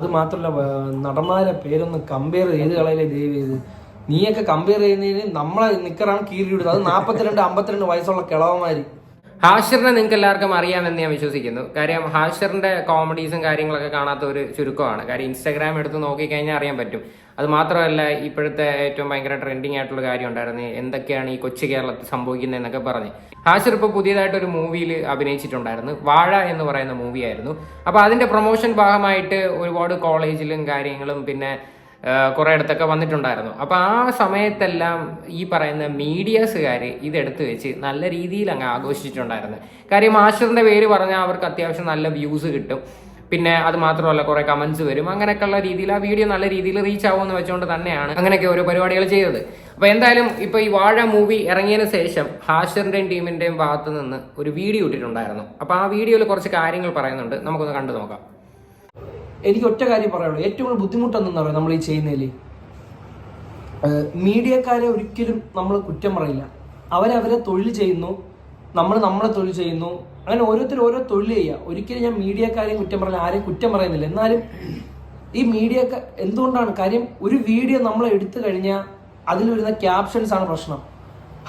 അത് മാത്രമല്ല നടന്മാരെ പേരൊന്ന് കമ്പയർ ചെയ്ത് കളയില്ലേ ദയവ് ചെയ്ത്. നീയൊക്കെ കമ്പയർ ചെയ്യുന്നതിന് നമ്മളെ നിക്കറാണ് കീറിയിടുന്നത്. അത് 42-52 വയസ്സുള്ള കിളവന്മാര്. ഹാഷിറിനെ നിങ്ങൾക്ക് എല്ലാവർക്കും അറിയാമെന്ന് ഞാൻ വിശ്വസിക്കുന്നു. കാര്യം ഹാഷിറിന്റെ കോമഡീസും കാര്യങ്ങളൊക്കെ കാണാത്ത ഒരു ചുരുക്കമാണ്. കാര്യം ഇൻസ്റ്റാഗ്രാം എടുത്ത് നോക്കിക്കഴിഞ്ഞാൽ അറിയാൻ പറ്റും. അത് മാത്രമല്ല ഇപ്പോഴത്തെ ഏറ്റവും ഭയങ്കര ട്രെൻഡിങ് ആയിട്ടുള്ള കാര്യം ഉണ്ടായിരുന്നു, എന്തൊക്കെയാണ് ഈ കൊച്ചു കേരളത്തിൽ സംഭവിക്കുന്നതെന്നൊക്കെ പറഞ്ഞ്. ഹാഷിർ ഇപ്പോൾ പുതിയതായിട്ടൊരു മൂവിയിൽ അഭിനയിച്ചിട്ടുണ്ടായിരുന്നു. വാഴ എന്ന് പറയുന്ന മൂവിയായിരുന്നു. അപ്പോൾ അതിന്റെ പ്രൊമോഷൻ ഭാഗമായിട്ട് ഒരുപാട് കോളേജിലും കാര്യങ്ങളും പിന്നെ കുറെ ഇടത്തൊക്കെ വന്നിട്ടുണ്ടായിരുന്നു. അപ്പൊ ആ സമയത്തെല്ലാം ഈ പറയുന്ന മീഡിയാസുകാർ ഇതെടുത്ത് വെച്ച് നല്ല രീതിയിൽ അങ്ങ് ആഘോഷിച്ചിട്ടുണ്ടായിരുന്നു. കാര്യം ഹാഷിറിന്റെ പേര് പറഞ്ഞാൽ അവർക്ക് അത്യാവശ്യം നല്ല വ്യൂസ് കിട്ടും, പിന്നെ അത് മാത്രമല്ല കുറെ കമന്റ്സ് വരും. അങ്ങനെയൊക്കെയുള്ള രീതിയിൽ ആ വീഡിയോ നല്ല രീതിയിൽ റീച്ച് ആവുമെന്ന് വെച്ചുകൊണ്ട് തന്നെയാണ് അങ്ങനെയൊക്കെ ഓരോ പരിപാടികൾ ചെയ്തത്. അപ്പൊ എന്തായാലും ഇപ്പൊ ഈ വാഴ മൂവി ഇറങ്ങിയതിന് ശേഷം ഹാഷിറിന്റെയും ടീമിന്റെയും ഭാഗത്ത് നിന്ന് ഒരു വീഡിയോ ഇട്ടിട്ടുണ്ടായിരുന്നു. അപ്പൊ ആ വീഡിയോയിൽ കുറച്ച് കാര്യങ്ങൾ പറയുന്നുണ്ട്, നമുക്കൊന്ന് കണ്ടു നോക്കാം. എനിക്ക് ഒറ്റ കാര്യം പറയാനുള്ളൂ, ഏറ്റവും കൂടുതൽ ബുദ്ധിമുട്ടെന്ന് പറയുന്നത് നമ്മൾ ഈ ചെയ്യുന്നതിൽ മീഡിയക്കാരെ ഒരിക്കലും നമ്മൾ കുറ്റം പറയില്ല. അവരവരെ തൊഴിൽ ചെയ്യുന്നു, നമ്മൾ നമ്മളെ തൊഴിൽ ചെയ്യുന്നു. അങ്ങനെ ഓരോരുത്തരും ഓരോ തൊഴിൽ ചെയ്യുക. ഒരിക്കലും ഞാൻ മീഡിയക്കാരെയും കുറ്റം പറയില്ല, ആരെയും കുറ്റം പറയുന്നില്ല. എന്നാലും ഈ മീഡിയക്ക് എന്തുകൊണ്ടാണ് കാര്യം, ഒരു വീഡിയോ നമ്മൾ എടുത്തു കഴിഞ്ഞാൽ അതിൽ വരുന്ന ക്യാപ്ഷൻസ് ആണ് പ്രശ്നം.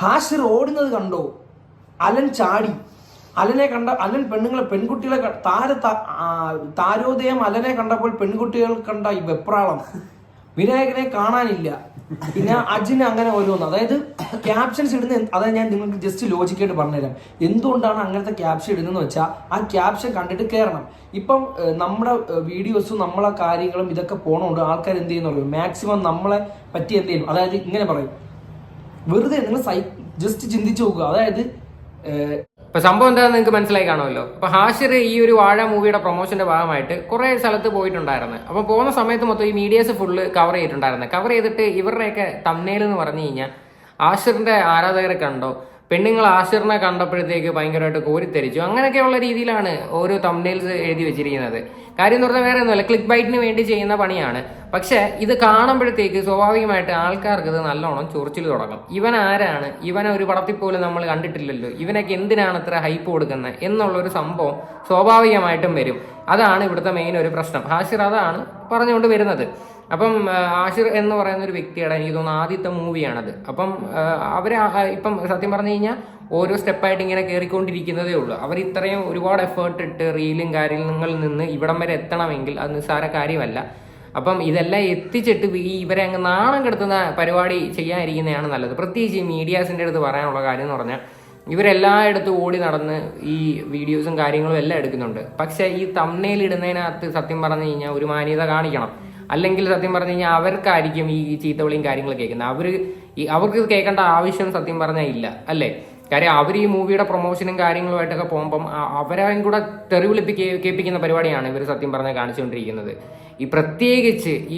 ഹാഷിർ ഓടുന്നത് കണ്ടോ, അലൻ ചാടി, അലനെ കണ്ട അലൻ പെൺകുട്ടികളെ താരോദയം അലനെ കണ്ടപ്പോൾ പെൺകുട്ടികൾ കണ്ട ഈ വെപ്രാളം, വിനായകനെ കാണാനില്ല, പിന്നെ അജിന് അങ്ങനെ ഓരോന്ന്. അതായത് ക്യാപ്ഷൻസ് ഇടുന്ന, അതായത് ഞാൻ നിങ്ങൾക്ക് ജസ്റ്റ് ലോജിക്കായിട്ട് പറഞ്ഞുതരാം എന്തുകൊണ്ടാണ് അങ്ങനത്തെ ക്യാപ്ഷൻ ഇടുന്നതെന്ന് വെച്ചാൽ ആ ക്യാപ്ഷൻ കണ്ടിട്ട് കയറണം. ഇപ്പം നമ്മുടെ വീഡിയോസും നമ്മളെ കാര്യങ്ങളും ഇതൊക്കെ പോണോണ്ട് ആൾക്കാർ എന്ത് ചെയ്യുന്നു, മാക്സിമം നമ്മളെ പറ്റി എന്ത് ചെയ്യും, അതായത് ഇങ്ങനെ പറയും. വെറുതെ നിങ്ങൾ ജസ്റ്റ് ചിന്തിച്ചു നോക്കുക. അതായത് ഇപ്പൊ സംഭവം എന്താണെന്ന് നിങ്ങൾക്ക് മനസ്സിലായി കാണുമല്ലോ. അപ്പൊ ഹാഷിർ ഈ ഒരു വാഴ മൂവിയുടെ പ്രൊമോഷന്റെ ഭാഗമായിട്ട് കുറെ സ്ഥലത്ത് പോയിട്ടുണ്ടായിരുന്നു. അപ്പൊ പോകുന്ന സമയത്ത് മൊത്തം ഈ മീഡിയസ് ഫുള്ള് കവർ ചെയ്തിട്ടുണ്ടായിരുന്നു. കവർ ചെയ്തിട്ട് ഇവരുടെയൊക്കെ തംബ്നെയിൽ എന്ന് പറഞ്ഞു കഴിഞ്ഞാൽ ഹാഷിറിന്റെ ആരാധകരെ കണ്ടോ, പെണ്ണുങ്ങൾ ഹാഷിറിനെ കണ്ടപ്പോഴത്തേക്ക് ഭയങ്കരമായിട്ട് കോരിത്തരിച്ചു, അങ്ങനെയൊക്കെയുള്ള രീതിയിലാണ് ഓരോ തംബ്നെയിൽസ് എഴുതി വെച്ചിരിക്കുന്നത്. കാര്യം എന്ന് പറഞ്ഞാൽ വേറെ ഒന്നുമല്ല, ക്ലിക്ക് ബൈറ്റിന് വേണ്ടി ചെയ്യുന്ന പണിയാണ്. പക്ഷെ ഇത് കാണുമ്പോഴത്തേക്ക് സ്വാഭാവികമായിട്ട് ആൾക്കാർക്ക് ഇത് നല്ലോണം ചൊറിച്ചിൽ തുടങ്ങും. ഇവൻ ആരാണ്, ഇവനെ ഒരു പടത്തിൽ പോലും നമ്മൾ കണ്ടിട്ടില്ലല്ലോ, ഇവനൊക്കെ എന്തിനാണ് ഇത്ര ഹൈപ്പ് കൊടുക്കുന്നത് എന്നുള്ളൊരു സംഭവം സ്വാഭാവികമായിട്ടും വരും. അതാണ് ഇവിടുത്തെ മെയിൻ ഒരു പ്രശ്നം. ഹാഷിർ അതാണ് പറഞ്ഞുകൊണ്ട് വരുന്നത്. അപ്പം ഹാഷിർ എന്ന് പറയുന്ന ഒരു വ്യക്തിയുടെ എനിക്ക് തോന്നുന്നു ആദ്യത്തെ മൂവിയാണത്. അപ്പം അവർ ഇപ്പം സത്യം പറഞ്ഞു കഴിഞ്ഞാൽ ഓരോ സ്റ്റെപ്പായിട്ട് ഇങ്ങനെ കയറിക്കൊണ്ടിരിക്കുന്നതേ ഉള്ളൂ. അവർ ഇത്രയും ഒരുപാട് എഫേർട്ട് ഇട്ട് റീലും കാര്യങ്ങളിൽ നിന്ന് ഇവിടം വരെ എത്തണമെങ്കിൽ അത് നിസ്സാര കാര്യമല്ല. അപ്പം ഇതെല്ലാം എത്തിച്ചിട്ട് ഇവരെ അങ്ങ് നാണം കെടുത്തുന്ന പരിപാടി ചെയ്യാതിരിക്കുന്നതാണ് നല്ലത്. പ്രത്യേകിച്ച് ഈ മീഡിയാസിൻ്റെ അടുത്ത് പറയാനുള്ള കാര്യം എന്ന് പറഞ്ഞാൽ ഇവരെല്ലായിടത്തും ഓടി നടന്ന് ഈ വീഡിയോസും കാര്യങ്ങളും എല്ലാം എടുക്കുന്നുണ്ട്. പക്ഷേ ഈ തംബ്നെയിൽ ഇടുന്നതിനകത്ത് സത്യം പറഞ്ഞു കഴിഞ്ഞാൽ ഒരു മാന്യത കാണിക്കണം. അല്ലെങ്കിൽ സത്യം പറഞ്ഞു കഴിഞ്ഞാൽ അവർക്കായിരിക്കും ഈ ചീത്തവിളിയും കാര്യങ്ങൾ കേൾക്കുന്നത്. അവർക്ക് കേൾക്കേണ്ട ആവശ്യം സത്യം പറഞ്ഞാൽ ഇല്ല, അല്ലേ? കാര്യം അവർ ഈ മൂവിയുടെ പ്രൊമോഷനും കാര്യങ്ങളുമായിട്ടൊക്കെ പോകുമ്പം അവരെയും കൂടെ തെറിവിളിപ്പി കേൾപ്പിക്കുന്ന പരിപാടിയാണ് ഇവർ സത്യം പറഞ്ഞാൽ കാണിച്ചുകൊണ്ടിരിക്കുന്നത്. ഈ പ്രത്യേകിച്ച് ഈ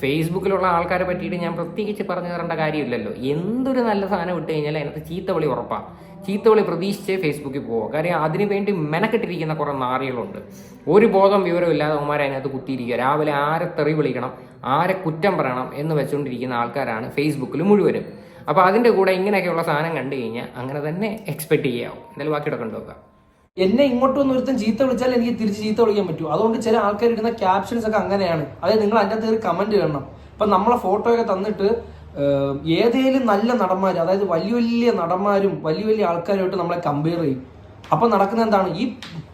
ഫേസ്ബുക്കിലുള്ള ആൾക്കാരെ പറ്റിയിട്ട് ഞാൻ പ്രത്യേകിച്ച് പറഞ്ഞു തരേണ്ട കാര്യമില്ലല്ലോ. എന്തൊരു നല്ല സാധനം ഇട്ട് കഴിഞ്ഞാൽ അതിനകത്ത് ചീത്തവിളി ഉറപ്പാണ്. ചീത്തവിളി പ്രതീക്ഷിച്ചേ ഫേസ്ബുക്കിൽ പോവുക. കാര്യം അതിനു വേണ്ടി മെനക്കെട്ടിരിക്കുന്ന കുറേ നാറികളുണ്ട്. ഒരു ബോധം വിവരമില്ലാതെ അവന്മാരെ അതിനകത്ത് കുത്തിയിരിക്കുക. രാവിലെ ആരെ തെറി വിളിക്കണം, ആരെ കുറ്റം പറയണം എന്ന് വെച്ചുകൊണ്ടിരിക്കുന്ന ആൾക്കാരാണ് ഫേസ്ബുക്കിൽ മുഴുവനും. അപ്പോൾ അതിൻ്റെ കൂടെ ഇങ്ങനെയൊക്കെയുള്ള സാധനം കണ്ടു കഴിഞ്ഞാൽ അങ്ങനെ തന്നെ എക്സ്പെക്ട് ചെയ്യാവും. എന്തായാലും ബാക്കിയുടെ കണ്ടുനോക്കാം. എന്നെ ഇങ്ങോട്ടൊന്നും ഒരുത്തൻ ചീത്ത വിളിച്ചാൽ എനിക്ക് തിരിച്ച് ചീത്ത വിളിക്കാൻ പറ്റൂ. അതുകൊണ്ട് ചില ആൾക്കാർ ഇടുന്ന ക്യാപ്ഷൻസ് ഒക്കെ അങ്ങനെയാണ്. അതായത് നിങ്ങൾ അതിൻ്റെ അകത്ത് കമന്റ് കാണണം. ഇപ്പം നമ്മളെ ഫോട്ടോയൊക്കെ തന്നിട്ട് ഏതേലും നല്ല നടന്മാർ, അതായത് വലിയ വലിയ നടന്മാരും വലിയ വലിയ ആൾക്കാരുമായിട്ട് നമ്മളെ കമ്പയർ ചെയ്യും. അപ്പം നടക്കുന്നത് എന്താണ്, ഈ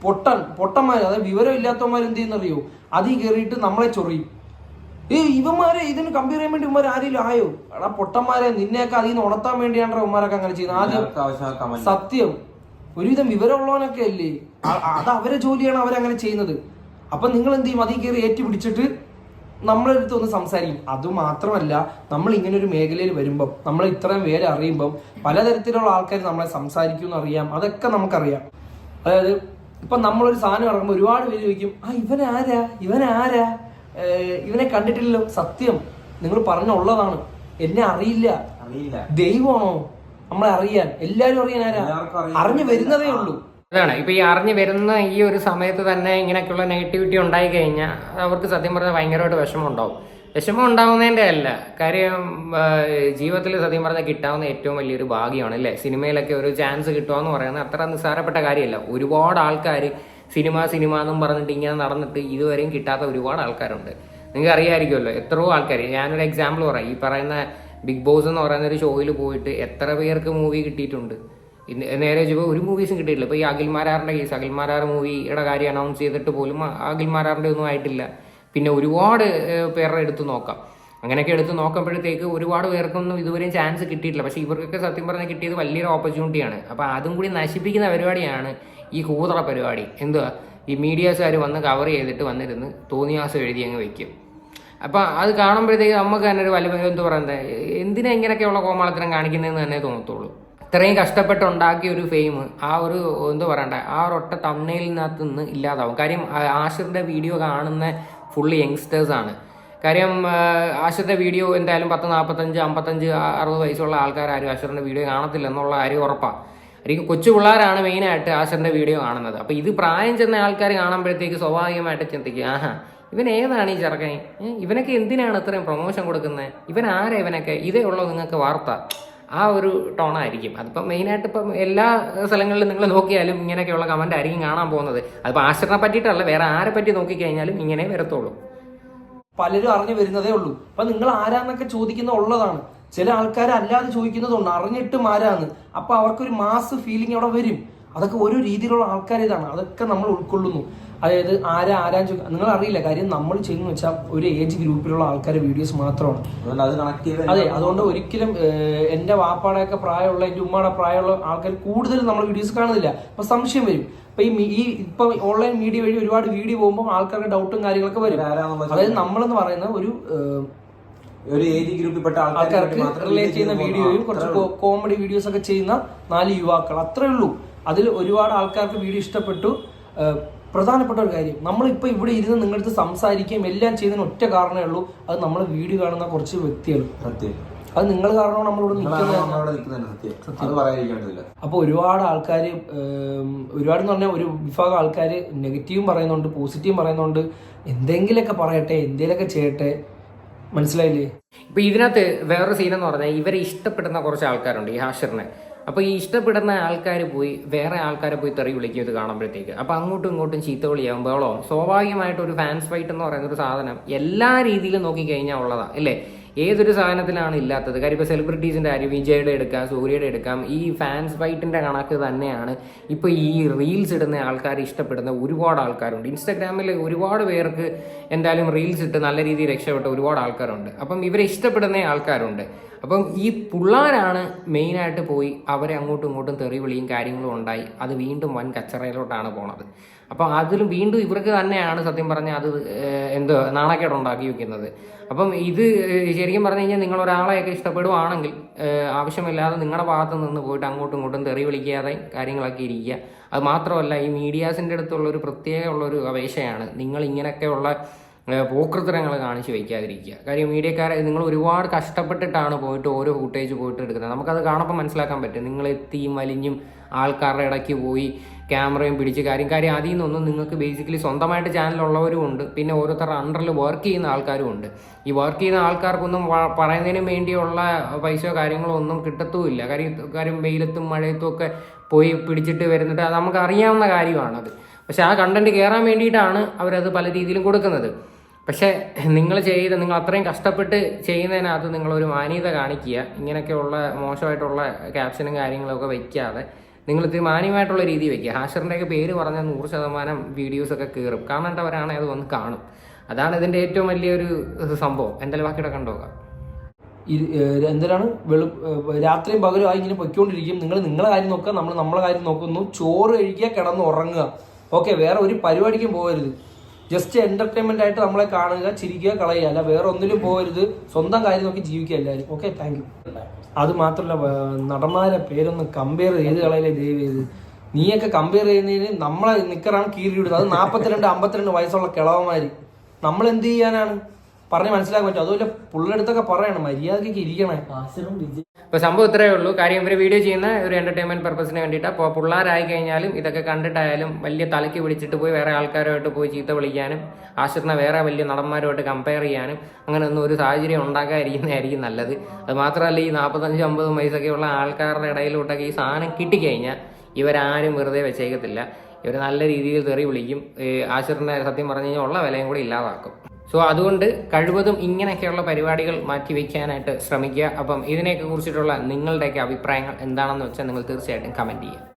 പൊട്ടന്മാർ, അതായത് വിവരം ഇല്ലാത്തവന്മാർ എന്ത് ചെയ്യുന്നറിയോ, അതിൽ കയറിയിട്ട് നമ്മളെ ചൊറിയും. ഇവന്മാരെ ഇതിന് കമ്പയർ ചെയ്യാൻ വേണ്ടി ഇവന്മാർ ആരെങ്കിലും ആയോ? എടാ പൊട്ടന്മാരെ, നിന്നെയൊക്കെ അതിൽ നിന്ന് ഉണർത്താൻ വേണ്ടിയാണ് ഇവന്മാരൊക്കെ അങ്ങനെ ചെയ്യുന്നത്. ആദ്യം സത്യം, ഒരുവിധം വിവരമുള്ളവനൊക്കെ അല്ലേ, അത് അവരെ ജോലിയാണ് അവരങ്ങനെ ചെയ്യുന്നത്. അപ്പൊ നിങ്ങൾ എന്ത് ചെയ്യും, അതിൽ കയറി ഏറ്റി പിടിച്ചിട്ട് നമ്മളെ അടുത്ത് ഒന്ന് സംസാരിക്കും. അതുമാത്രമല്ല, നമ്മൾ ഇങ്ങനെ ഒരു മേഖലയിൽ വരുമ്പം, നമ്മൾ ഇത്രയും പേരെ അറിയുമ്പം പലതരത്തിലുള്ള ആൾക്കാർ നമ്മളെ സംസാരിക്കും അറിയാം, അതൊക്കെ നമുക്കറിയാം. അതായത് ഇപ്പൊ നമ്മളൊരു സാധനം ഇറങ്ങുമ്പോൾ ഒരുപാട് പേര് ചോദിക്കും, ഇവനാരാ, ഇവനെ കണ്ടിട്ടില്ലല്ലോ. സത്യം, നിങ്ങൾ പറഞ്ഞുള്ളതാണ്, എന്നെ അറിയില്ല. ദൈവമാണോ നമ്മളെ അറിയാൻ? എല്ലാരും അറിയാൻ ആരാ? അറിഞ്ഞു വരുന്നതേ ഉള്ളൂ. അതാണ് ഇപ്പൊ ഈ അറിഞ്ഞു വരുന്ന ഈ ഒരു സമയത്ത് തന്നെ ഇങ്ങനെയൊക്കെയുള്ള നെഗറ്റിവിറ്റി ഉണ്ടായി കഴിഞ്ഞാൽ അവർക്ക് സത്യം പറഞ്ഞാൽ ഭയങ്കരമായിട്ട് വിഷമം ഉണ്ടാവും. വിഷമം ഉണ്ടാവുന്നതിൻ്റെ അല്ല കാര്യം, ജീവിതത്തിൽ സത്യം പറഞ്ഞാൽ കിട്ടാവുന്ന ഏറ്റവും വലിയൊരു ഭാഗ്യമാണ്, അല്ലേ? സിനിമയിലൊക്കെ ഒരു ചാൻസ് കിട്ടുക എന്ന് പറയുന്നത് അത്ര നിസ്സാരപ്പെട്ട കാര്യമല്ല. ഒരുപാട് ആൾക്കാർ സിനിമ എന്നും പറഞ്ഞിട്ട് ഇങ്ങനെ നടന്നിട്ട് ഇതുവരെയും കിട്ടാത്ത ഒരുപാട് ആൾക്കാരുണ്ട്. നിങ്ങൾക്ക് അറിയാമായിരിക്കുമല്ലോ എത്രയോ ആൾക്കാർ. ഞാനൊരു എക്സാമ്പിൾ പറയാം. ഈ പറയുന്ന ബിഗ് ബോസ് എന്ന് പറയുന്ന ഒരു ഷോയിൽ പോയിട്ട് എത്ര പേർക്ക് മൂവി കിട്ടിയിട്ടുണ്ട്. നേരെ ചോദിച്ചാൽ ഒരു മൂവീസും കിട്ടിയിട്ടില്ല. ഇപ്പോൾ ഈ അഖിൽമാരാറിൻ്റെ കേസ്, അഖിൽമാരാർ മൂവിയുടെ കാര്യം അനൗൺസ് ചെയ്തിട്ട് പോലും അഖിൽമാരാറിൻ്റെ ഒന്നും ആയിട്ടില്ല. പിന്നെ ഒരുപാട് പേരുടെ എടുത്ത് നോക്കാം. അങ്ങനെയൊക്കെ എടുത്ത് നോക്കുമ്പോഴത്തേക്ക് ഒരുപാട് പേർക്കൊന്നും ഇതുവരെയും ചാൻസ് കിട്ടിയിട്ടില്ല. പക്ഷേ ഇവർക്കൊക്കെ സത്യം പറഞ്ഞാൽ കിട്ടിയത് വലിയൊരു ഓപ്പർച്യൂണിറ്റിയാണ്. അപ്പോൾ അതും കൂടി നശിപ്പിക്കുന്ന പരിപാടിയാണ് ഈ കൂതറ പരിപാടി. എന്തുവാ, ഈ മീഡിയാസുകാർ വന്ന് കവർ ചെയ്തിട്ട് വന്നിരുന്ന് തോന്നിയാസം എഴുതി അങ്ങ് വയ്ക്കും. അപ്പം അത് കാണുമ്പോഴത്തേക്ക് നമുക്ക് തന്നെ ഒരു വലിയ എന്ത് പറയുന്നത്, എന്തിനാ ഇങ്ങനെയൊക്കെയുള്ള കോമാളിത്തരം കാണിക്കുന്നതെന്ന് തന്നെ തോന്നത്തുള്ളൂ. ഇത്രയും കഷ്ടപ്പെട്ടുണ്ടാക്കിയ ഒരു ഫെയിം ആ ഒരു എന്താ പറയണ്ടേ, ആ ഒരൊറ്റ തമ്മനെയിലിനകത്ത് നിന്ന് ഇല്ലാതാവും. കാര്യം ആഷിറിൻ്റെ വീഡിയോ കാണുന്ന ഫുള്ള് യങ്സ്റ്റേഴ്സാണ്. കാര്യം ആഷിറിൻ്റെ വീഡിയോ എന്തായാലും 10, 45, 55, 60 വയസ്സുള്ള ആൾക്കാരും ആഷിറിൻ്റെ വീഡിയോ കാണത്തില്ല എന്നുള്ള കാര്യം ഉറപ്പാണ്. അല്ലെങ്കിൽ കൊച്ചു പിള്ളേരാണ് മെയിനായിട്ട് ആഷിറിൻ്റെ വീഡിയോ കാണുന്നത്. അപ്പോൾ ഇത് പ്രായം ചെന്ന ആൾക്കാർ കാണുമ്പോഴത്തേക്ക് സ്വാഭാവികമായിട്ട് ചിന്തിക്കുക, ആഹാ ഇവൻ ഏതാണ് ഈ ചെറുക്കൻ, ഇവനൊക്കെ എന്തിനാണ് ഇത്രയും പ്രൊമോഷൻ കൊടുക്കുന്നത്, ഇവൻ ആരാ ഇവനൊക്കെ, ഇതേ ഉള്ളൂ നിങ്ങൾക്ക് വാർത്ത, ആ ഒരു ടോണായിരിക്കും. അതിപ്പം മെയിനായിട്ട് ഇപ്പം എല്ലാ സ്ഥലങ്ങളിലും നിങ്ങൾ നോക്കിയാലും ഇങ്ങനെയൊക്കെയുള്ള കമൻ്റ് ആയിരിക്കും കാണാൻ പോകുന്നത്. അതിപ്പോൾ ആശ്രനെ പറ്റിയിട്ടല്ല, വേറെ ആരെ പറ്റി നോക്കിക്കഴിഞ്ഞാലും ഇങ്ങനെ വരത്തുള്ളൂ. പലരും അറിഞ്ഞു വരുന്നതേ ഉള്ളൂ. അപ്പൊ നിങ്ങൾ ആരാന്നൊക്കെ ചോദിക്കുന്ന ഉള്ളതാണ്. ചില ആൾക്കാർ അല്ലാതെ ചോദിക്കുന്നതുണ്ട്, അറിഞ്ഞിട്ടും ആരാന്ന്. അപ്പൊ അവർക്കൊരു മാസ് ഫീലിംഗ് അവിടെ വരും. അതൊക്കെ ഓരോ രീതിയിലുള്ള ആൾക്കാർ ഇതാണ്, അതൊക്കെ നമ്മൾ ഉൾക്കൊള്ളുന്നു. അതായത് ആരാ നിങ്ങൾ അറിയില്ല. കാര്യം നമ്മൾ ചെയ്യുന്ന വെച്ചാൽ ഒരു ഏജ് ഗ്രൂപ്പിലുള്ള ആൾക്കാരുടെ വീഡിയോസ് മാത്രമാണ്. അതെ, അതുകൊണ്ട് ഒരിക്കലും എന്റെ വാപ്പാടെയൊക്കെ പ്രായമുള്ള, എന്റെ ഉമ്മയുടെ പ്രായമുള്ള ആൾക്കാർ കൂടുതൽ നമ്മൾ വീഡിയോസ് കാണുന്നില്ല. അപ്പൊ സംശയം വരും. അപ്പൊ ഇപ്പൊ ഓൺലൈൻ മീഡിയ വഴി ഒരുപാട് വീഡിയോ പോകുമ്പോൾ ആൾക്കാർക്ക് ഡൗട്ടും കാര്യങ്ങളൊക്കെ വരും. അതായത് നമ്മളെന്ന് പറയുന്ന ഒരു ഏജ് ഗ്രൂപ്പിൽപ്പെട്ട ആൾക്കാർക്ക് റിലേറ്റ് ചെയ്യുന്ന വീഡിയോയും കുറച്ച് കോമഡി വീഡിയോസ് ഒക്കെ ചെയ്യുന്ന 4 യുവാക്കൾ, അത്രേ ഉള്ളൂ. അതിൽ ഒരുപാട് ആൾക്കാർക്ക് വീഡിയോ ഇഷ്ടപ്പെട്ടു. പ്രധാനപ്പെട്ട ഒരു കാര്യം, നമ്മളിപ്പോൾ ഇവിടെ ഇരുന്ന് നിങ്ങളടുത്ത് സംസാരിക്കുകയും എല്ലാം ചെയ്യുന്നതിന് ഒറ്റ കാരണമേ ഉള്ളൂ, അത് നമ്മൾ വീഡിയോ കാണുന്ന കുറച്ച് വ്യക്തികൾ. അത് നിങ്ങൾ കാരണമാണ് നമ്മളിവിടെ നിൽക്കുന്നത്. അപ്പൊ ഒരുപാട് ആൾക്കാർ, ഒരുപാട് എന്ന് പറഞ്ഞാൽ ഒരു വിഭാഗം ആൾക്കാർ നെഗറ്റീവും പറയുന്നുണ്ട്, പോസിറ്റീവും പറയുന്നുണ്ട്. എന്തെങ്കിലുമൊക്കെ പറയട്ടെ, എന്തെങ്കിലുമൊക്കെ ചെയ്യട്ടെ, മനസ്സിലായില്ലേ? ഇപ്പൊ ഇതിനകത്ത് വേറൊരു സീനെന്ന് പറഞ്ഞാൽ ഇവരെ ഇഷ്ടപ്പെടുന്ന കുറച്ച് ആൾക്കാരുണ്ട്, ഈ ഹാഷിറിനെ. അപ്പോൾ ഈ ഇഷ്ടപ്പെടുന്ന ആൾക്കാർ പോയി വേറെ ആൾക്കാരെ പോയി തെറി വിളിക്കും ഇത് കാണുമ്പോഴത്തേക്ക്. അപ്പോൾ അങ്ങോട്ടും ഇങ്ങോട്ടും ചീത്ത വിളിയാകുമ്പോഴോ സ്വാഭാവികമായിട്ട് ഒരു ഫാൻസ് ഫൈറ്റ് എന്ന് പറയുന്ന ഒരു സാധനം എല്ലാ രീതിയിലും നോക്കിക്കഴിഞ്ഞാൽ ഉള്ളതാണ്, അല്ലേ? ഏതൊരു സാധനത്തിലാണ് ഇല്ലാത്തത്? കാര്യം ഇപ്പോൾ സെലിബ്രിറ്റീസിൻ്റെ കാര്യം വിജയുടെ എടുക്കാം, സൂര്യയുടെ എടുക്കാം, ഈ ഫാൻസ് ഫൈറ്റിൻ്റെ കണക്ക് തന്നെയാണ്. ഇപ്പോൾ ഈ റീൽസ് ഇടുന്ന ആൾക്കാർ ഇഷ്ടപ്പെടുന്ന ഒരുപാട് ആൾക്കാരുണ്ട്. ഇൻസ്റ്റാഗ്രാമിൽ ഒരുപാട് പേർക്ക് എന്തായാലും റീൽസ് ഇട്ട് നല്ല രീതിയിൽ രക്ഷപ്പെട്ട ഒരുപാട് ആൾക്കാരുണ്ട്. അപ്പം ഇവരെ ഇഷ്ടപ്പെടുന്ന ആൾക്കാരുണ്ട്. അപ്പം ഈ പിള്ളേരാണ് മെയിനായിട്ട് പോയി അവരെ അങ്ങോട്ടും ഇങ്ങോട്ടും തെറി വിളിയും കാര്യങ്ങളും ഉണ്ടായി അത് വീണ്ടും വൻ കച്ചറയിലോട്ടാണ് പോണത്. അപ്പം അതിലും വീണ്ടും ഇവർക്ക് തന്നെയാണ് സത്യം പറഞ്ഞാൽ അത് നാണക്കേടുണ്ടാക്കി വെക്കുന്നത്. അപ്പം ഇത് ശരിക്കും പറഞ്ഞു കഴിഞ്ഞാൽ നിങ്ങൾ ഒരാളെയൊക്കെ ഇഷ്ടപ്പെടുവാണെങ്കിൽ ആവശ്യമില്ലാതെ നിങ്ങളുടെ ഭാഗത്ത് നിന്ന് പോയിട്ട് അങ്ങോട്ടും ഇങ്ങോട്ടും തെറി വിളിക്കാതെ കാര്യങ്ങളൊക്കെ ഇരിക്കുക. അത് മാത്രമല്ല, ഈ മീഡിയാസിൻ്റെ അടുത്തുള്ളൊരു പ്രത്യേകമുള്ളൊരു അപേക്ഷയാണ് നിങ്ങൾ ഇങ്ങനെയൊക്കെയുള്ള പോക്കൃത്തരങ്ങൾ കാണിച്ച് വയ്ക്കാതിരിക്കുക. കാര്യം മീഡിയക്കാരെ നിങ്ങൾ ഒരുപാട് കഷ്ടപ്പെട്ടിട്ടാണ് പോയിട്ട് ഓരോ ഫുട്ടേജ് പോയിട്ട് എടുക്കുന്നത്. നമുക്കത് കാണുമ്പോൾ മനസ്സിലാക്കാൻ പറ്റും. നിങ്ങൾ എത്തിയും വലിഞ്ഞും ആൾക്കാരുടെ ഇടയ്ക്ക് പോയി ക്യാമറയും പിടിച്ച് കാര്യം അതിൽ നിന്നൊന്നും നിങ്ങൾക്ക് ബേസിക്കലി സ്വന്തമായിട്ട് ചാനലുള്ളവരും ഉണ്ട്, പിന്നെ ഓരോരുത്തരുടെ അണ്ടറിൽ വർക്ക് ചെയ്യുന്ന ആൾക്കാരും ഉണ്ട്. ഈ വർക്ക് ചെയ്യുന്ന ആൾക്കാർക്കൊന്നും പറയുന്നതിന് വേണ്ടിയുള്ള പൈസയോ കാര്യങ്ങളോ ഒന്നും കിട്ടത്തുമില്ല. കാര്യം വെയിലത്തും മഴയത്തും ഒക്കെ പോയി പിടിച്ചിട്ട് വരുന്നിട്ട് അത് നമുക്ക് അറിയാവുന്ന കാര്യമാണത്. പക്ഷെ ആ കണ്ടന്റ് കയറാൻ വേണ്ടിയിട്ടാണ് അവരത് പല രീതിയിലും കൊടുക്കുന്നത്. പക്ഷേ നിങ്ങൾ അത്രയും കഷ്ടപ്പെട്ട് ചെയ്യുന്നതിനകത്ത് നിങ്ങളൊരു മാന്യത കാണിക്കുക. ഇങ്ങനെയൊക്കെയുള്ള മോശമായിട്ടുള്ള ക്യാപ്ഷനും കാര്യങ്ങളൊക്കെ വയ്ക്കാതെ നിങ്ങൾ ഇത്തിരി മാന്യമായിട്ടുള്ള രീതി വയ്ക്കുക. ഹാഷിറിൻ്റെയൊക്കെ പേര് പറഞ്ഞാൽ 100% വീഡിയോസൊക്കെ കയറും. കാണേണ്ടവരാണെങ്കിൽ അത് വന്ന് കാണും. അതാണ് ഇതിൻ്റെ ഏറ്റവും വലിയൊരു സംഭവം. എന്തായാലും ബാക്കിയുടെ കണ്ടുപോകാം. എന്തിനാണ് രാത്രിയും പകലും ഇങ്ങനെ പൊയ്ക്കൊണ്ടിരിക്കും. നിങ്ങളെ കാര്യം നോക്കുക, നമ്മൾ നമ്മളെ കാര്യം നോക്കുന്നു. ചോറ് കഴിക്കുക, കിടന്ന് ഉറങ്ങുക. ഓക്കെ, വേറെ ഒരു പരിപാടിക്കും പോകരുത്. ജസ്റ്റ് എന്റർടൈൻമെന്റ് ആയിട്ട് നമ്മളെ കാണുക, ചിരിക്കുക, കളയുക, അല്ല വേറെ ഒന്നിലും പോകരുത്. സ്വന്തം കാര്യം നോക്കി ജീവിക്കുക എല്ലാവരും. Okay, thank you. അത് മാത്രമല്ല, നടന്മാരെ പേരൊന്ന് കമ്പയർ ചെയ്ത് കളയില്ലേ ദയവ് ചെയ്ത്. നീയൊക്കെ കമ്പയർ ചെയ്യുന്നതിന് നമ്മളെ നിക്കറാണ് കീറിയിടുന്നത്. അത് 42, 52 വയസ്സുള്ള കിളവന്മാര്. നമ്മൾ എന്ത് ചെയ്യാനാണ്? പറഞ്ഞ് മനസ്സിലാക്കാൻ പറ്റും. അതുപോലെ പുള്ളിടത്തൊക്കെ പറയണം, മര്യാദയ്ക്ക് ഇരിക്കണേ. ഇപ്പോൾ സംഭവം ഇത്രയേ ഉള്ളൂ. കാര്യം ഇവർ വീഡിയോ ചെയ്യുന്ന ഒരു എന്റർടൈൻമെന്റ് പർപ്പസിന് വേണ്ടിയിട്ടാണ്. അപ്പോൾ പിള്ളേരായി കഴിഞ്ഞാലും ഇതൊക്കെ കണ്ടിട്ടായാലും വലിയ തലയ്ക്ക് പിടിച്ചിട്ട് പോയി വേറെ ആൾക്കാരുമായിട്ട് പോയി ചീത്ത വിളിക്കാനും ആശ്രിതനെ വേറെ വലിയ നടന്മാരുമായിട്ട് കമ്പയർ ചെയ്യാനും അങ്ങനെയൊന്നും ഒരു സാഹചര്യം ഉണ്ടാക്കാതിരിക്കുന്നതായിരിക്കും നല്ലത്. അത് മാത്രമല്ല, ഈ 45-50 വയസ്സൊക്കെയുള്ള ആൾക്കാരുടെ ഇടയിലോട്ടൊക്കെ ഈ സാധനം കിട്ടിക്കഴിഞ്ഞാൽ ഇവരാരും വെറുതെ വെച്ചേക്കത്തില്ല. ഇവർ നല്ല രീതിയിൽ തെറി വിളിക്കും. ആഷിറിനെ സത്യം പറഞ്ഞു കഴിഞ്ഞാൽ ഉള്ള വിലയും കൂടി ഇല്ലാതാക്കും. സോ അതുകൊണ്ട് കഴിവതും ഇങ്ങനെയൊക്കെയുള്ള പരിപാടികൾ മാറ്റി വയ്ക്കാനായിട്ട് ശ്രമിക്കുക. അപ്പം ഇതിനെയൊക്കെ കുറിച്ചിട്ടുള്ള നിങ്ങളുടെയൊക്കെ അഭിപ്രായങ്ങൾ എന്താണെന്ന് വെച്ചാൽ നിങ്ങൾ തീർച്ചയായിട്ടും കമൻറ്റ് ചെയ്യുക.